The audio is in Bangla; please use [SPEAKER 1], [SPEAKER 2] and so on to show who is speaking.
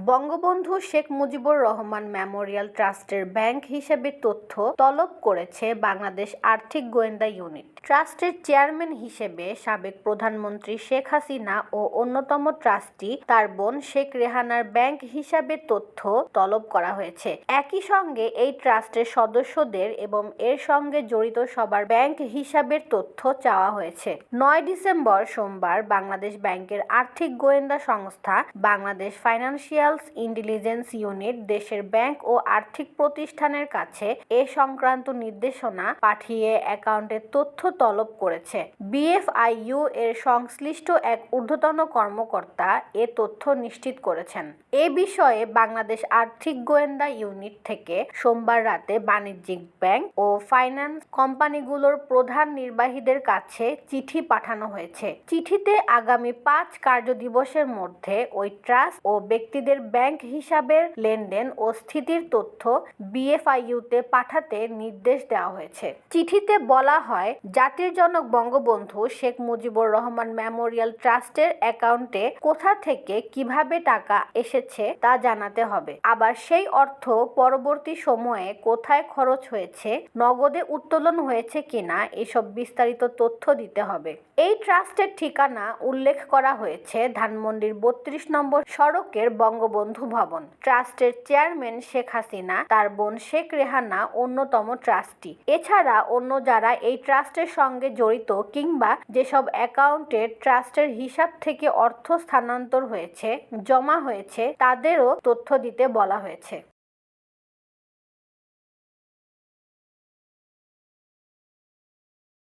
[SPEAKER 1] বঙ্গবন্ধু শেখ মুজিবুর রহমান মেমোরিয়াল ট্রাস্টের ব্যাংক হিসেবে তথ্য তলব করেছে বাংলাদেশ আর্থিক গোয়েন্দা ইউনিট। ট্রাস্টের চেয়ারম্যান হিসেবে সাবেক প্রধানমন্ত্রী শেখ হাসিনা ও অন্যতম ট্রাস্টি তার বোন শেখ রেহানার ব্যাংক হিসাবে তথ্য তলব করা হয়েছে। একই সঙ্গে এই ট্রাস্টের সদস্যদের এবং এর সঙ্গে জড়িত সবার ব্যাংক হিসাবের তথ্য চাওয়া হয়েছে। 9 ডিসেম্বর সোমবার বাংলাদেশ ব্যাংকের আর্থিক গোয়েন্দা সংস্থা বাংলাদেশ ফাইন্যান্সিয়াল ইন্টেলিজেন্স ইউনিট দেশের ব্যাংক ও আর্থিক প্রতিষ্ঠানের কাছে এ সংক্রান্ত নির্দেশনা পাঠিয়ে অ্যাকাউন্টের তথ্য তলব করেছে। বিএফআইইউ এর সংশ্লিষ্ট এক ঊর্ধ্বতন কর্মকর্তা এ তথ্য নিশ্চিত করেছেন। এ বিষয়ে বাংলাদেশ আর্থিক গোয়েন্দা ইউনিট থেকে সোমবার রাতে বাণিজ্যিক ব্যাংক ও ফাইন্যান্স কোম্পানিগুলোর প্রধান নির্বাহীদের কাছে চিঠি পাঠানো হয়েছে। চিঠিতে আগামী 5 কার্যদিবসের মধ্যে ওই ট্রাস্ট ও ব্যক্তিদের ব্যাংক হিসাবের লেনদেন ও স্থিতির তথ্য বিএফআইইউতে পাঠাতে নির্দেশ দেওয়া হয়েছে। চিঠিতে বলা হয়, জাতির জনক বঙ্গবন্ধু শেখ মুজিবুর রহমান মেমোরিয়াল ট্রাস্টের অ্যাকাউন্টে কোথা থেকে কিভাবে টাকা এসেছে তা জানাতে হবে। আবার সেই অর্থ পরবর্তী সময়ে কোথায় খরচ হয়েছে, নগদে উত্তোলন হয়েছে কিনা এসব বিস্তারিত তথ্য দিতে হবে। এই ট্রাস্টের ঠিকানা উল্লেখ করা হয়েছে ধানমন্ডির 32 নম্বর সড়কের বঙ্গবন্ধু ভবন। ট্রাস্টের চেয়ারম্যান শেখ হাসিনা, তার বোন শেখ রেহানা অন্যতম ট্রাস্টি। এছাড়া অন্য যারা এই ট্রাস্টের সঙ্গে জড়িত কিংবা যেসব অ্যাকাউন্টে ট্রাস্টের হিসাব থেকে অর্থ স্থানান্তর হয়েছে, জমা হয়েছে তাদেরও তথ্য দিতে বলা হয়েছে।